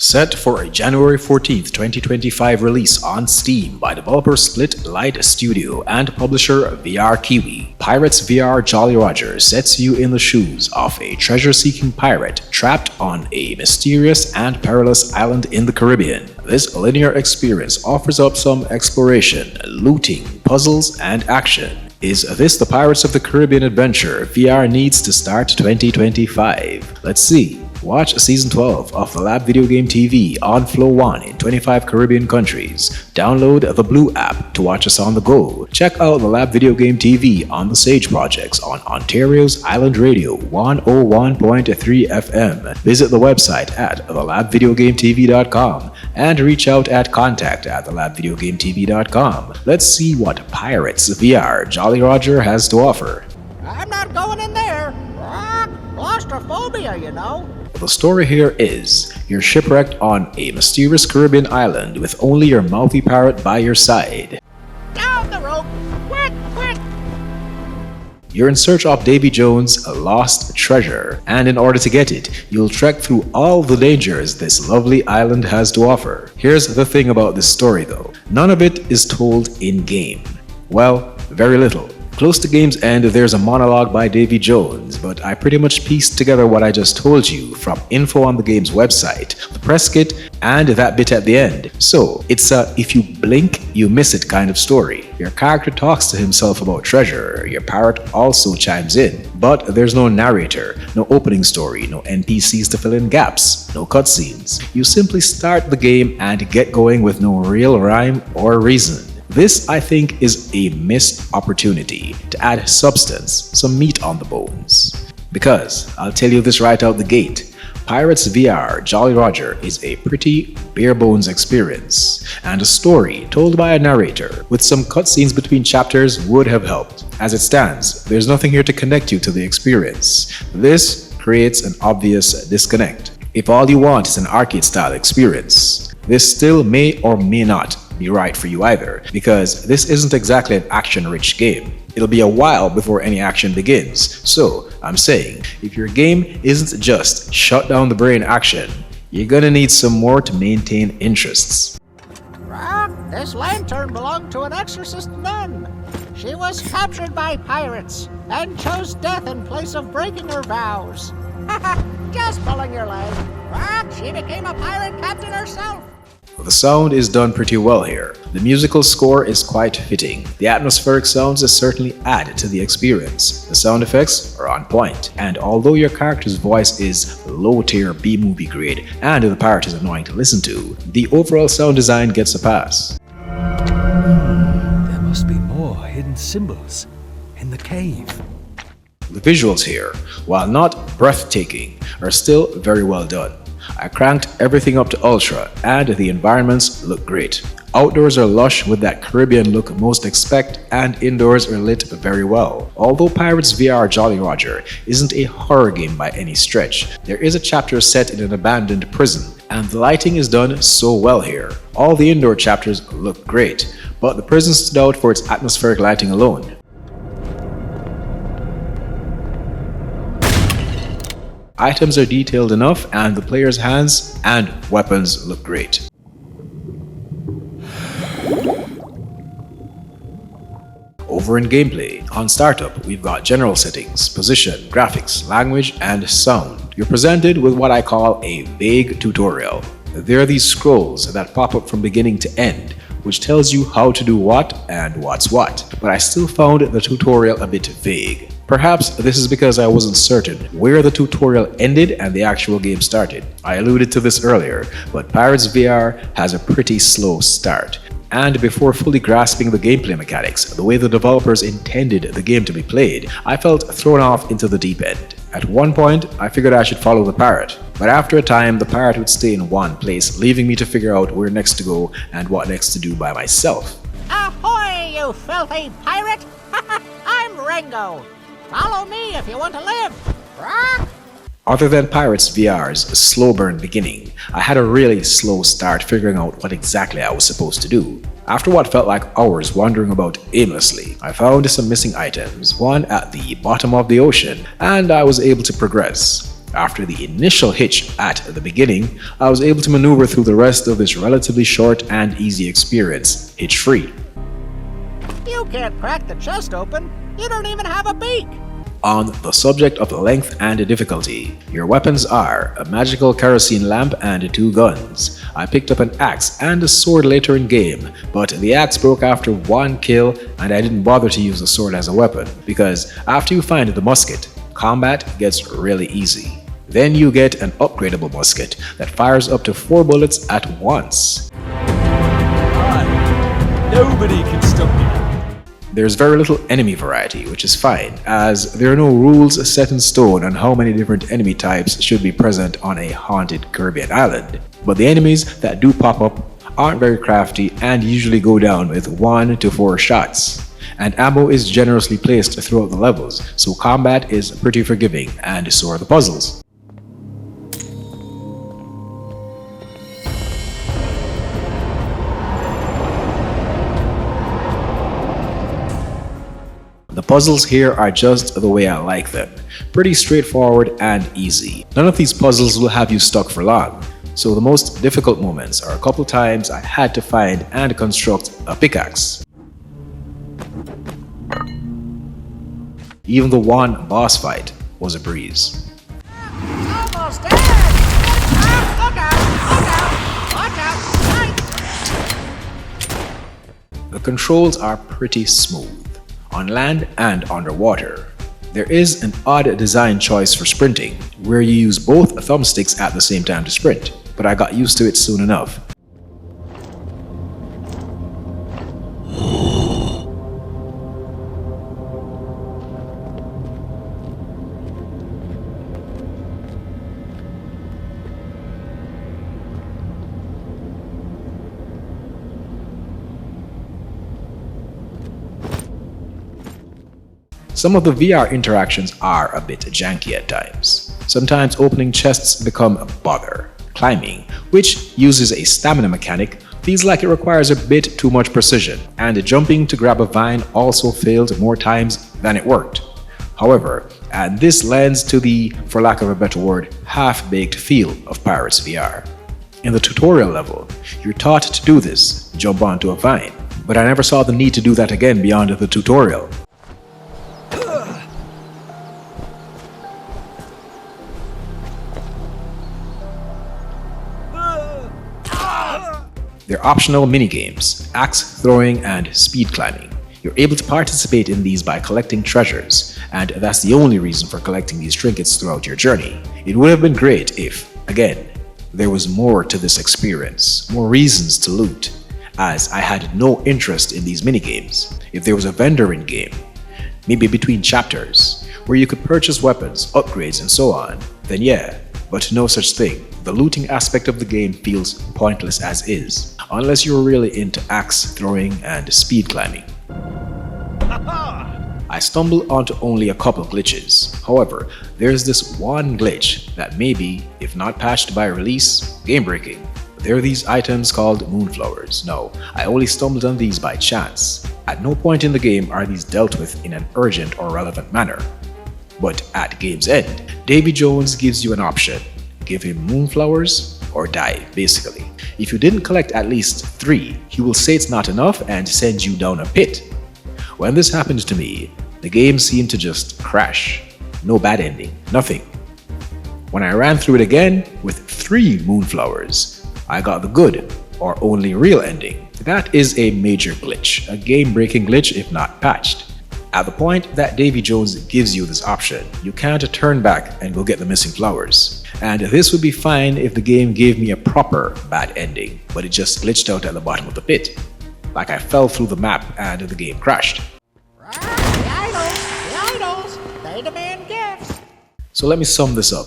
Set for a January 14th, 2025 release on Steam by developer Split Light Studio and publisher VR Kiwi, Pirates VR Jolly Roger sets you in the shoes of a treasure-seeking pirate trapped on a mysterious and perilous island in the Caribbean. This linear experience offers up some exploration, looting, puzzles, and action. Is this the Pirates of the Caribbean adventure VR needs to start 2025? Let's see. Watch Season 12 of the Lab Video Game TV on Flow 1 in 25 Caribbean countries. Download the Blue app to watch us on the go. Check out the Lab Video Game TV on the Sage Projects on Ontario's Island Radio 101.3 FM. Visit the website at thelabvideogametv.com and reach out at contact@thelabvideogametv.com. Let's see what Pirates VR Jolly Roger has to offer. I'm not going in there. Claustrophobia, you know. The story here is, you're shipwrecked on a mysterious Caribbean island with only your mouthy parrot by your side. Down the rope! Quick, quick! You're in search of Davy Jones' lost treasure, and in order to get it, you'll trek through all the dangers this lovely island has to offer. Here's the thing about this story though, none of it is told in-game. Well, very little. Close to game's end, there's a monologue by Davy Jones, but I pretty much pieced together what I just told you from info on the game's website, the press kit, and that bit at the end. So, it's a if you blink, you miss it kind of story. Your character talks to himself about treasure, your parrot also chimes in, but there's no narrator, no opening story, no NPCs to fill in gaps, no cutscenes. You simply start the game and get going with no real rhyme or reason. This, I think, is a missed opportunity to add substance, some meat on the bones. Because, I'll tell you this right out the gate, Pirates VR Jolly Roger is a pretty bare-bones experience, and a story told by a narrator with some cutscenes between chapters would have helped. As it stands, there's nothing here to connect you to the experience. This creates an obvious disconnect. If all you want is an arcade-style experience, this still may or may not be right for you either, because this isn't exactly an action-rich game. It'll be a while before any action begins. So, I'm saying, if your game isn't just shut down the brain action, you're gonna need some more to maintain interests. This lantern belonged to an exorcist nun. She was captured by pirates and chose death in place of breaking her vows. Just pulling your leg. She became a pirate captain herself. The sound is done pretty well here. The musical score is quite fitting. The atmospheric sounds certainly add to the experience. The sound effects are on point. And although your character's voice is low-tier B-movie grade and the parrot is annoying to listen to, the overall sound design gets a pass. There must be more hidden symbols in the cave. The visuals here, while not breathtaking, are still very well done. I cranked everything up to ultra and the environments look great. Outdoors are lush with that Caribbean look most expect, and indoors are lit very well. Although Pirates VR Jolly Roger isn't a horror game by any stretch, there is a chapter set in an abandoned prison, and the lighting is done so well here. All the indoor chapters look great, but the prison stood out for its atmospheric lighting alone. Items are detailed enough, and the player's hands and weapons look great. Over in gameplay, on startup, we've got general settings, position, graphics, language, and sound. You're presented with what I call a vague tutorial. There are these scrolls that pop up from beginning to end, which tells you how to do what and what's what, but I still found the tutorial a bit vague. Perhaps this is because I wasn't certain where the tutorial ended and the actual game started. I alluded to this earlier, but Pirates VR has a pretty slow start. And before fully grasping the gameplay mechanics, the way the developers intended the game to be played, I felt thrown off into the deep end. At one point, I figured I should follow the parrot, but after a time, the parrot would stay in one place, leaving me to figure out where next to go and what next to do by myself. Ahoy, you filthy pirate! I'm Ringo. Follow me if you want to live. Other than Pirates VR's slow burn beginning, I had a really slow start figuring out what exactly I was supposed to do. After what felt like hours wandering about aimlessly, I found some missing items, one at the bottom of the ocean, and I was able to progress. After the initial hitch at the beginning, I was able to maneuver through the rest of this relatively short and easy experience, hitch-free. You can't crack the chest open. You don't even have a beak. On the subject of length and difficulty, your weapons are a magical kerosene lamp and 2 guns. I picked up an axe and a sword later in game, but the axe broke after 1 kill and I didn't bother to use the sword as a weapon, because after you find the musket, combat gets really easy. Then you get an upgradable musket that fires up to 4 bullets at once. Nobody can stop me. There's very little enemy variety, which is fine, as there are no rules set in stone on how many different enemy types should be present on a haunted Caribbean island. But the enemies that do pop up aren't very crafty and usually go down with 1 to 4 shots. And ammo is generously placed throughout the levels, so combat is pretty forgiving, and so are the puzzles. The puzzles here are just the way I like them. Pretty straightforward and easy. None of these puzzles will have you stuck for long. So the most difficult moments are a couple times I had to find and construct a pickaxe. Even the one boss fight was a breeze. Almost dead. Look out! Watch out! The controls are pretty smooth, on land and underwater. There is an odd design choice for sprinting, where you use both thumbsticks at the same time to sprint, but I got used to it soon enough. Some of the VR interactions are a bit janky at times. Sometimes opening chests become a bother. Climbing, which uses a stamina mechanic, feels like it requires a bit too much precision, and jumping to grab a vine also failed more times than it worked. However, and this lends to the, for lack of a better word, half-baked feel of Pirates VR. In the tutorial level, you're taught to do this, jump onto a vine, but I never saw the need to do that again beyond the tutorial. They're optional minigames, axe throwing and speed climbing. You're able to participate in these by collecting treasures, and that's the only reason for collecting these trinkets throughout your journey. It would have been great if, again, there was more to this experience, more reasons to loot, as I had no interest in these minigames. If there was a vendor in game, maybe between chapters, where you could purchase weapons, upgrades and so on, then yeah, but no such thing. The looting aspect of the game feels pointless as is, unless you're really into axe throwing and speed climbing. I stumbled onto only a couple glitches. However, there's this one glitch that may be, if not patched by release, game breaking. There are these items called moonflowers. No, I only stumbled on these by chance. At no point in the game are these dealt with in an urgent or relevant manner. But at game's end, Davy Jones gives you an option. Give him moonflowers or die, basically. If you didn't collect at least 3, he will say it's not enough and send you down a pit. When this happened to me, the game seemed to just crash. No bad ending, nothing. When I ran through it again with 3 moonflowers, I got the good or only real ending. That is a major glitch, a game-breaking glitch if not patched. At the point that Davy Jones gives you this option, you can't turn back and go get the missing flowers. And this would be fine if the game gave me a proper bad ending, but it just glitched out at the bottom of the pit. Like I fell through the map and the game crashed. The idols, they demand gifts. So let me sum this up.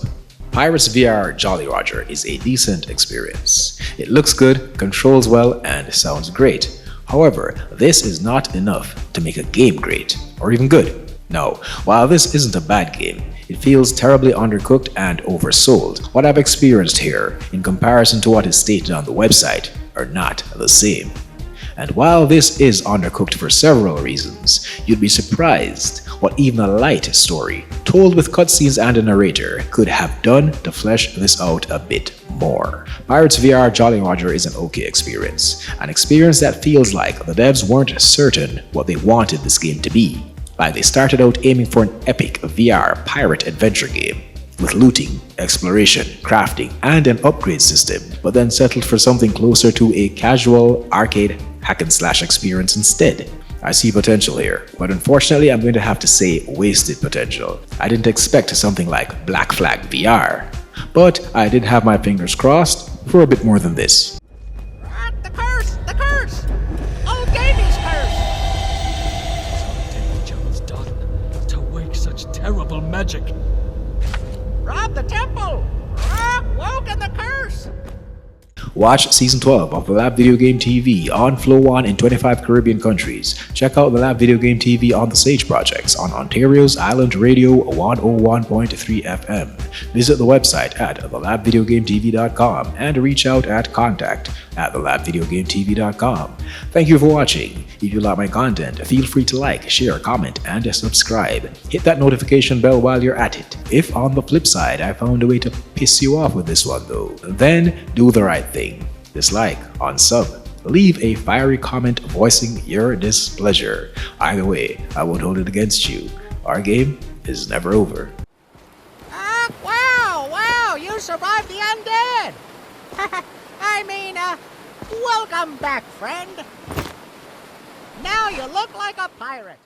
Pirates VR Jolly Roger is a decent experience. It looks good, controls well, and sounds great. However, this is not enough to make a game great, or even good. No, while this isn't a bad game, it feels terribly undercooked and oversold. What I've experienced here, in comparison to what is stated on the website, are not the same. And while this is undercooked for several reasons, you'd be surprised what even a light story, told with cutscenes and a narrator, could have done to flesh this out a bit more. Pirates VR Jolly Roger is an okay experience, an experience that feels like the devs weren't certain what they wanted this game to be. Like they started out aiming for an epic VR pirate adventure game, with looting, exploration, crafting, and an upgrade system, but then settled for something closer to a casual arcade hack-and-slash experience instead. I see potential here, but unfortunately I'm going to have to say wasted potential. I didn't expect something like Black Flag VR, but I did have my fingers crossed for a bit more than this. The curse! The curse! Old Davy's curse! Davy Jones done to wake such terrible magic. Rob the temple! Rob woken the curse! Watch Season 12 of the Lab Video Game TV on Flow 1 in 25 Caribbean countries. Check out the Lab Video Game TV on the Sage Projects on Ontario's Island Radio 101.3 FM. Visit the website at thelabvideogametv.com and reach out at contact@thelabvideogametv.com. Thank you for watching. If you like my content, feel free to like, share, comment, and subscribe. Hit that notification bell while you're at it. If on the flip side I found a way to piss you off with this one though, then do the right thing. Dislike, unsub, leave a fiery comment voicing your displeasure. Either way, I won't hold it against you. Our game is never over. Wow, you survived the undead! Welcome back, friend. Now you look like a pirate.